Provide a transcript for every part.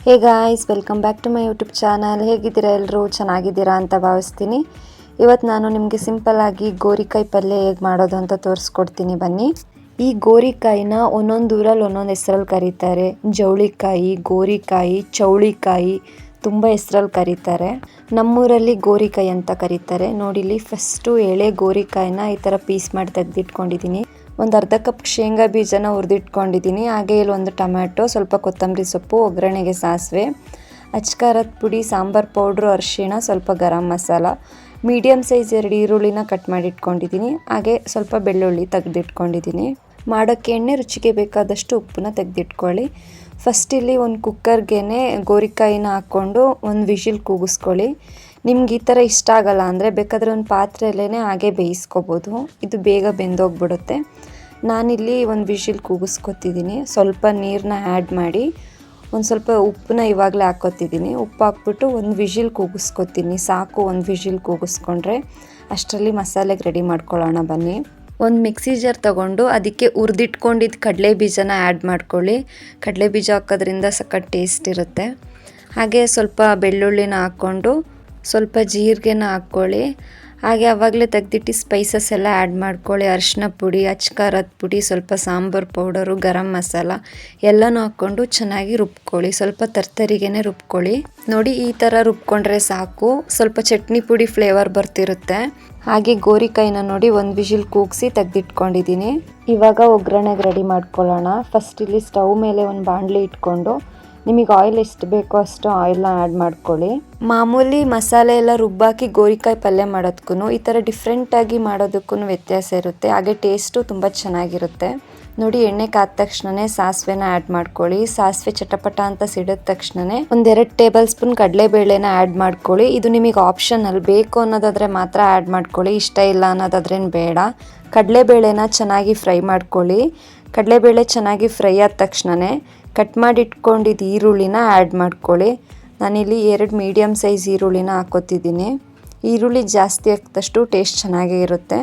Hey guys, welcome back to my YouTube channel. ಹೇಗಿದ್ದೀರಾ ಎಲ್ಲರೂ? ಚೆನ್ನಾಗಿದ್ದೀರಾ ಅಂತ ಭಾವಿಸ್ತೀನಿ. ಇವತ್ತು ನಾನು ನಿಮಗೆ ಸಿಂಪಲ್ಲಾಗಿ ಗೋರಿಕಾಯಿ ಪಲ್ಯ ಹೇಗೆ ಮಾಡೋದು ಅಂತ ತೋರಿಸ್ಕೊಡ್ತೀನಿ ಬನ್ನಿ. ಈ ಗೋರಿಕಾಯಿನ ಒಂದೊಂದು ಊರಲ್ಲಿ ಒಂದೊಂದು ಹೆಸರಲ್ಲಿ ಕರೀತಾರೆ. ಜವಳಿಕಾಯಿ, ಗೋರಿಕಾಯಿ, ಚೌಳಿಕಾಯಿ, ತುಂಬ ಹೆಸರಲ್ಲಿ ಕರೀತಾರೆ. ನಮ್ಮೂರಲ್ಲಿ ಗೋರಿಕಾಯಿ ಅಂತ ಕರೀತಾರೆ. ನೋಡಿಲಿ, ಫಸ್ಟು ಎಳೆ ಗೋರಿಕಾಯಿನ ಈ ಥರ ಪೀಸ್ ಮಾಡಿ ತೆಗೆದಿಟ್ಕೊಂಡಿದ್ದೀನಿ. ಒಂದು ಅರ್ಧ ಕಪ್ ಶೇಂಗಾ ಬೀಜನ ಹುರಿದಿಟ್ಕೊಂಡಿದ್ದೀನಿ. ಹಾಗೆ ಇಲ್ಲಿ ಒಂದು ಟೊಮ್ಯಾಟೊ, ಸ್ವಲ್ಪ ಕೊತ್ತಂಬರಿ ಸೊಪ್ಪು, ಒಗ್ಗರಣೆಗೆ ಸಾಸಿವೆ, ಅಚ್ಕಾರದ ಪುಡಿ, ಸಾಂಬಾರು ಪೌಡ್ರು, ಅರಿಶಿಣ, ಸ್ವಲ್ಪ ಗರಂ ಮಸಾಲ, ಮೀಡಿಯಮ್ ಸೈಜ್ 2 ಈರುಳ್ಳಿನ ಕಟ್ ಮಾಡಿ ಇಟ್ಕೊಂಡಿದ್ದೀನಿ. ಹಾಗೆ ಸ್ವಲ್ಪ ಬೆಳ್ಳುಳ್ಳಿ ತೆಗೆದಿಟ್ಕೊಂಡಿದ್ದೀನಿ. ಮಾಡೋಕ್ಕೆ ಎಣ್ಣೆ, ರುಚಿಗೆ ಬೇಕಾದಷ್ಟು ಉಪ್ಪನ್ನ ತೆಗೆದಿಟ್ಕೊಳ್ಳಿ. ಫಸ್ಟ್ ಇಲ್ಲಿ ಒಂದು ಕುಕ್ಕರ್ಗೆ ಗೋರಿಕಾಯಿನ ಹಾಕ್ಕೊಂಡು ಒಂದು ವಿಷಿಲ್ ಕೂಗಿಸ್ಕೊಳ್ಳಿ. ನಿಮ್ಗೆ ಈ ಥರ ಇಷ್ಟ ಆಗಲ್ಲ ಅಂದರೆ ಬೇಕಾದರೆ ಒಂದು ಪಾತ್ರೆಯಲ್ಲೇ ಹಾಗೆ ಬೇಯಿಸ್ಕೊಬೋದು. ಇದು ಬೇಗ ಬೆಂದೋಗ್ಬಿಡುತ್ತೆ. ನಾನಿಲ್ಲಿ ಒಂದು ವಿಷಿಲ್ ಕೂಗಿಸ್ಕೊತಿದ್ದೀನಿ. ಸ್ವಲ್ಪ ನೀರನ್ನ ಆ್ಯಡ್ ಮಾಡಿ ಒಂದು ಸ್ವಲ್ಪ ಉಪ್ಪನ್ನ ಇವಾಗಲೇ ಹಾಕ್ಕೊತಿದ್ದೀನಿ. ಉಪ್ಪು ಹಾಕ್ಬಿಟ್ಟು ಒಂದು ವಿಷಿಲ್ ಕೂಗಿಸ್ಕೊತೀನಿ. ಸಾಕು, ಒಂದು ವಿಷಿಲ್ ಕೂಗಿಸ್ಕೊಂಡ್ರೆ. ಅಷ್ಟರಲ್ಲಿ ಮಸಾಲೆಗೆ ರೆಡಿ ಮಾಡ್ಕೊಳ್ಳೋಣ ಬನ್ನಿ. ಒಂದು ಮಿಕ್ಸಿ ಜಾರ್ ತೊಗೊಂಡು ಅದಕ್ಕೆ ಹುರಿದಿಟ್ಕೊಂಡಿದ್ದು ಕಡಲೆ ಬೀಜನ ಆ್ಯಡ್ ಮಾಡ್ಕೊಳ್ಳಿ. ಕಡಲೆ ಬೀಜ ಹಾಕೋದ್ರಿಂದ ಸಖತ್ ಟೇಸ್ಟ್ ಇರುತ್ತೆ. ಹಾಗೆ ಸ್ವಲ್ಪ ಬೆಳ್ಳುಳ್ಳಿನ ಹಾಕ್ಕೊಂಡು ಸ್ವಲ್ಪ ಜೀರಿಗೆನ ಹಾಕ್ಕೊಳ್ಳಿ. ಹಾಗೆ ಆವಾಗಲೇ ತೆಗೆದಿಟ್ಟು ಸ್ಪೈಸಸ್ ಎಲ್ಲ ಆ್ಯಡ್ ಮಾಡ್ಕೊಳ್ಳಿ. ಅರಿಶಿನ ಪುಡಿ, ಅಚ್ಕಾರದ ಪುಡಿ, ಸ್ವಲ್ಪ ಸಾಂಬಾರು ಪೌಡರು, ಗರಂ ಮಸಾಲ ಎಲ್ಲನೂ ಹಾಕ್ಕೊಂಡು ಚೆನ್ನಾಗಿ ರುಬ್ಕೊಳ್ಳಿ. ಸ್ವಲ್ಪ ತರ್ತರಿಗೇ ರುಬ್ಕೊಳ್ಳಿ. ನೋಡಿ, ಈ ಥರ ರುಬ್ಕೊಂಡ್ರೆ ಸಾಕು. ಸ್ವಲ್ಪ ಚಟ್ನಿ ಪುಡಿ ಫ್ಲೇವರ್ ಬರ್ತಿರುತ್ತೆ. ಹಾಗೆ ಗೋರಿಕಾಯಿನ ನೋಡಿ ಒಂದು ವಿಷಿಲ್ ಕೂಗಿಸಿ ತೆಗೆದಿಟ್ಕೊಂಡಿದ್ದೀನಿ. ಇವಾಗ ಒಗ್ಗರಣೆಗೆ ರೆಡಿ ಮಾಡ್ಕೊಳ್ಳೋಣ. ಫಸ್ಟ್ ಇಲ್ಲಿ ಸ್ಟವ್ ಮೇಲೆ ಒಂದು ಬಾಣಲಿ ಇಟ್ಕೊಂಡು ನಿಮಗೆ ಆಯಿಲ್ ಎಷ್ಟು ಬೇಕೋ ಅಷ್ಟು ಆಯಿಲ್ನ ಆ್ಯಡ್ ಮಾಡ್ಕೊಳ್ಳಿ. ಮಾಮೂಲಿ ಮಸಾಲೆ ಎಲ್ಲ ರುಬ್ಬಾಕಿ ಗೋರಿಕಾಯಿ ಪಲ್ಯ ಮಾಡೋದಕ್ಕೂ ಈ ಥರ ಡಿಫ್ರೆಂಟಾಗಿ ಮಾಡೋದಕ್ಕೂ ವ್ಯತ್ಯಾಸ ಇರುತ್ತೆ. ಹಾಗೆ ಟೇಸ್ಟು ತುಂಬ ಚೆನ್ನಾಗಿರುತ್ತೆ. ನೋಡಿ, ಎಣ್ಣೆ ಕಾದ ತಕ್ಷಣವೇ ಸಾಸಿವೆನ ಆ್ಯಡ್ ಮಾಡ್ಕೊಳ್ಳಿ. ಸಾಸಿವೆ ಚಟಪಟ ಅಂತ ಸಿಡಿದ ತಕ್ಷಣವೇ 1-2 ಟೇಬಲ್ ಸ್ಪೂನ್ ಕಡಲೆಬೇಳೆನ ಆ್ಯಡ್ ಮಾಡ್ಕೊಳ್ಳಿ. ಇದು ನಿಮಗೆ ಆಪ್ಷನಲ್. ಬೇಕು ಅನ್ನೋದಾದರೆ ಮಾತ್ರ ಆ್ಯಡ್ ಮಾಡ್ಕೊಳ್ಳಿ, ಇಷ್ಟ ಇಲ್ಲ ಅನ್ನೋದಾದ್ರೇನು ಬೇಡ. ಕಡಲೆಬೇಳೆನ ಚೆನ್ನಾಗಿ ಫ್ರೈ ಮಾಡ್ಕೊಳ್ಳಿ. ಕಡಲೆಬೇಳೆ ಚೆನ್ನಾಗಿ ಫ್ರೈ ಆದ ತಕ್ಷಣವೇ ಕಟ್ ಮಾಡಿ ಇಟ್ಕೊಂಡಿದ್ದು ಈರುಳ್ಳಿನ ಆ್ಯಡ್ ಮಾಡ್ಕೊಳ್ಳಿ. ನಾನಿಲ್ಲಿ 2 ಮೀಡಿಯಮ್ ಸೈಜ್ ಈರುಳ್ಳಿನ ಹಾಕೋತಿದ್ದೀನಿ. ಈರುಳ್ಳಿ ಜಾಸ್ತಿ ಹಾಕಿದಷ್ಟು ಟೇಸ್ಟ್ ಚೆನ್ನಾಗೇ ಇರುತ್ತೆ.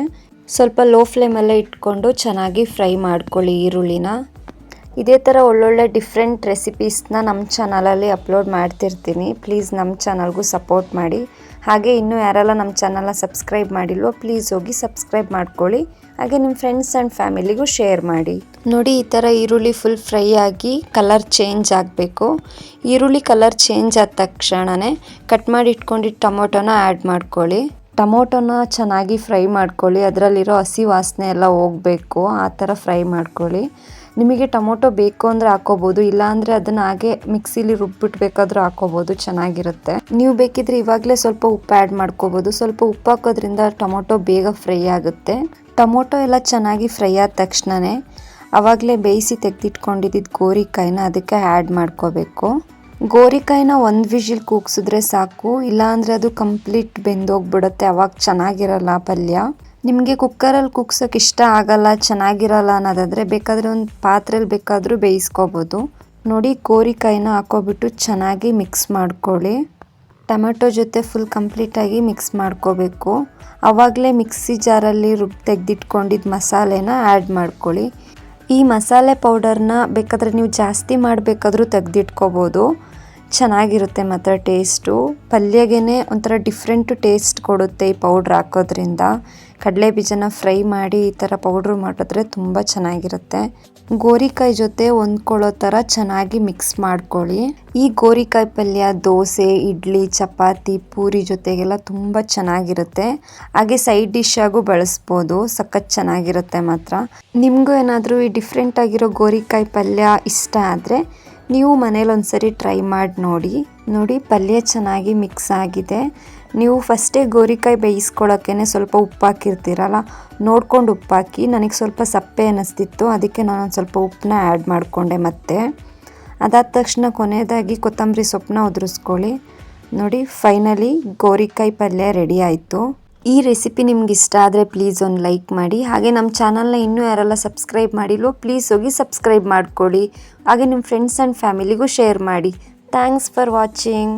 ಸ್ವಲ್ಪ ಲೋ ಫ್ಲೇಮಲ್ಲೇ ಇಟ್ಕೊಂಡು ಚೆನ್ನಾಗಿ ಫ್ರೈ ಮಾಡ್ಕೊಳ್ಳಿ ಈರುಳ್ಳಿನ. ಇದೇ ಥರ ಒಳ್ಳೊಳ್ಳೆ ಡಿಫ್ರೆಂಟ್ ರೆಸಿಪೀಸ್ನ ನಮ್ಮ ಚಾನಲಲ್ಲಿ ಅಪ್ಲೋಡ್ ಮಾಡ್ತಿರ್ತೀನಿ. ಪ್ಲೀಸ್ ನಮ್ಮ ಚಾನಲ್ಗೂ ಸಪೋರ್ಟ್ ಮಾಡಿ. ಹಾಗೆ ಇನ್ನೂ ಯಾರೆಲ್ಲ ನಮ್ಮ ಚಾನಲ್ನ ಸಬ್ಸ್ಕ್ರೈಬ್ ಮಾಡಿಲ್ವೋ ಪ್ಲೀಸ್ ಹೋಗಿ ಸಬ್ಸ್ಕ್ರೈಬ್ ಮಾಡ್ಕೊಳ್ಳಿ. ಹಾಗೆ ನಿಮ್ಮ ಫ್ರೆಂಡ್ಸ್ ಆ್ಯಂಡ್ ಫ್ಯಾಮಿಲಿಗೂ ಶೇರ್ ಮಾಡಿ. ನೋಡಿ, ಈ ಥರ ಈರುಳ್ಳಿ ಫುಲ್ ಫ್ರೈ ಆಗಿ ಕಲರ್ ಚೇಂಜ್ ಆಗಬೇಕು. ಈರುಳ್ಳಿ ಕಲರ್ ಚೇಂಜ್ ಆದ ತಕ್ಷಣವೇ ಕಟ್ ಮಾಡಿ ಇಟ್ಕೊಂಡಿದ್ದು ಟೊಮೊಟೊನ ಆ್ಯಡ್ ಮಾಡ್ಕೊಳ್ಳಿ. ಟೊಮೊಟೊನ ಚೆನ್ನಾಗಿ ಫ್ರೈ ಮಾಡ್ಕೊಳ್ಳಿ. ಅದರಲ್ಲಿರೋ ಹಸಿ ವಾಸನೆ ಎಲ್ಲ ಹೋಗಬೇಕು. ಆ ಥರ ಫ್ರೈ ಮಾಡ್ಕೊಳ್ಳಿ. ನಿಮಗೆ ಟೊಮೊಟೊ ಬೇಕು ಅಂದರೆ ಹಾಕೋಬೋದು, ಇಲ್ಲಾಂದರೆ ಅದನ್ನು ಹಾಗೆ ಮಿಕ್ಸಿಲಿ ರುಬ್ಬಿಟ್ಬೇಕಾದ್ರೂ ಹಾಕೋಬೋದು, ಚೆನ್ನಾಗಿರುತ್ತೆ. ನೀವು ಬೇಕಿದ್ರೆ ಇವಾಗಲೇ ಸ್ವಲ್ಪ ಉಪ್ಪು ಆ್ಯಡ್ ಮಾಡ್ಕೋಬೋದು. ಸ್ವಲ್ಪ ಉಪ್ಪು ಹಾಕೋದ್ರಿಂದ ಟೊಮೊಟೊ ಬೇಗ ಫ್ರೈ ಆಗುತ್ತೆ. ಟೊಮೊಟೊ ಎಲ್ಲ ಚೆನ್ನಾಗಿ ಫ್ರೈ ಆದ ತಕ್ಷಣವೇ ಆವಾಗಲೇ ಬೇಯಿಸಿ ತೆಗೆದಿಟ್ಕೊಂಡಿದ್ದು ಗೋರಿಕಾಯಿನ ಅದಕ್ಕೆ ಆ್ಯಡ್ ಮಾಡ್ಕೋಬೇಕು. ಗೋರಿಕಾಯಿನ ಒಂದು ವಿಷಿಲ್ ಕೂಗ್ಸಿದ್ರೆ ಸಾಕು, ಇಲ್ಲಾಂದರೆ ಅದು ಕಂಪ್ಲೀಟ್ ಬೆಂದೋಗ್ಬಿಡುತ್ತೆ. ಅವಾಗ ಚೆನ್ನಾಗಿರಲ್ಲ ಪಲ್ಯ. ನಿಮಗೆ ಕುಕ್ಕರಲ್ಲಿ ಕುಗ್ಸೋಕೆ ಇಷ್ಟ ಆಗಲ್ಲ, ಚೆನ್ನಾಗಿರಲ್ಲ ಅನ್ನೋದಾದರೆ ಬೇಕಾದರೆ ಒಂದು ಪಾತ್ರೆಯಲ್ಲಿ ಬೇಕಾದರೂ ಬೇಯಿಸ್ಕೋಬೋದು. ನೋಡಿ, ಗೋರಿಕಾಯಿನ ಹಾಕೋಬಿಟ್ಟು ಚೆನ್ನಾಗಿ ಮಿಕ್ಸ್ ಮಾಡ್ಕೊಳ್ಳಿ. ಟೊಮೆಟೊ ಜೊತೆ ಫುಲ್ ಕಂಪ್ಲೀಟಾಗಿ ಮಿಕ್ಸ್ ಮಾಡ್ಕೋಬೇಕು. ಆವಾಗಲೇ ಮಿಕ್ಸಿ ಜಾರಲ್ಲಿ ತೆಗೆದಿಟ್ಕೊಂಡಿದ್ದು ಮಸಾಲೆನ ಆ್ಯಡ್ ಮಾಡ್ಕೊಳ್ಳಿ. ಈ ಮಸಾಲೆ ಪೌಡರ್ನ ಬೇಕಾದರೆ ನೀವು ಜಾಸ್ತಿ ಮಾಡಬೇಕಾದ್ರೂ ತೆಗೆದಿಟ್ಕೋಬೋದು. ಚೆನ್ನಾಗಿರುತ್ತೆ ಮಾತ್ರ ಟೇಸ್ಟು. ಪಲ್ಯಗೇ ಒಂಥರ ಡಿಫ್ರೆಂಟು ಟೇಸ್ಟ್ ಕೊಡುತ್ತೆ ಈ ಪೌಡ್ರ್ ಹಾಕೋದ್ರಿಂದ. ಕಡಲೆ ಬೀಜನ ಫ್ರೈ ಮಾಡಿ ಈ ಥರ ಪೌಡ್ರ್ ಮಾಡಿದ್ರೆ ತುಂಬ ಚೆನ್ನಾಗಿರುತ್ತೆ. ಗೋರಿಕಾಯಿ ಜೊತೆ ಹೊಂದ್ಕೊಳ್ಳೋ ಥರ ಚೆನ್ನಾಗಿ ಮಿಕ್ಸ್ ಮಾಡ್ಕೊಳ್ಳಿ. ಈ ಗೋರಿಕಾಯಿ ಪಲ್ಯ ದೋಸೆ, ಇಡ್ಲಿ, ಚಪಾತಿ, ಪೂರಿ ಜೊತೆಗೆಲ್ಲ ತುಂಬ ಚೆನ್ನಾಗಿರುತ್ತೆ. ಹಾಗೆ ಸೈಡ್ ಡಿಶ್ ಆಗು ಬಳಸ್ಬೋದು. ಸಖತ್ ಚೆನ್ನಾಗಿರುತ್ತೆ ಮಾತ್ರ. ನಿಮಗೂ ಏನಾದರೂ ಈ ಡಿಫ್ರೆಂಟ್ ಆಗಿರೋ ಗೋರಿಕಾಯಿ ಪಲ್ಯ ಇಷ್ಟ ಆದರೆ ನೀವು ಮನೇಲಿ ಒಂದ್ಸರಿ ಟ್ರೈ ಮಾಡಿ ನೋಡಿ. ಪಲ್ಯ ಚೆನ್ನಾಗಿ ಮಿಕ್ಸ್ ಆಗಿದೆ. ನೀವು ಫಸ್ಟೇ ಗೋರಿಕಾಯಿ ಬೇಯಿಸ್ಕೊಳ್ಳೋಕ್ಕೇ ಸ್ವಲ್ಪ ಉಪ್ಪು ಹಾಕಿರ್ತೀರಲ್ಲ, ನೋಡ್ಕೊಂಡು ಉಪ್ಪು ಹಾಕಿ. ನನಗೆ ಸ್ವಲ್ಪ ಸಪ್ಪೆ ಅನ್ನಿಸ್ತಿತ್ತು, ಅದಕ್ಕೆ ನಾನೊಂದು ಸ್ವಲ್ಪ ಉಪ್ಪನ್ನ ಆ್ಯಡ್ ಮಾಡಿಕೊಂಡೆ. ಮತ್ತೆ ಅದಾದ ತಕ್ಷಣ ಕೊನೆಯದಾಗಿ ಕೊತ್ತಂಬರಿ ಸೊಪ್ಪನ್ನ ಉದುರಿಸ್ಕೊಳ್ಳಿ. ನೋಡಿ, ಫೈನಲಿ ಗೋರಿಕಾಯಿ ಪಲ್ಯ ರೆಡಿ ಆಯಿತು. ಈ ರೆಸಿಪಿ ನಿಮ್ಗೆ ಇಷ್ಟ ಆದರೆ ಪ್ಲೀಸ್ ಒಂದು ಲೈಕ್ ಮಾಡಿ. ಹಾಗೆ ನಮ್ಮ ಚಾನಲ್ನ ಇನ್ನೂ ಯಾರೆಲ್ಲ ಸಬ್ಸ್ಕ್ರೈಬ್ ಮಾಡಿಲ್ವೋ ಪ್ಲೀಸ್ ಹೋಗಿ ಸಬ್ಸ್ಕ್ರೈಬ್ ಮಾಡ್ಕೊಳ್ಳಿ. ಹಾಗೆ ನಿಮ್ಮ ಫ್ರೆಂಡ್ಸ್ ಆ್ಯಂಡ್ ಫ್ಯಾಮಿಲಿಗೂ ಶೇರ್ ಮಾಡಿ. Thanks for watching.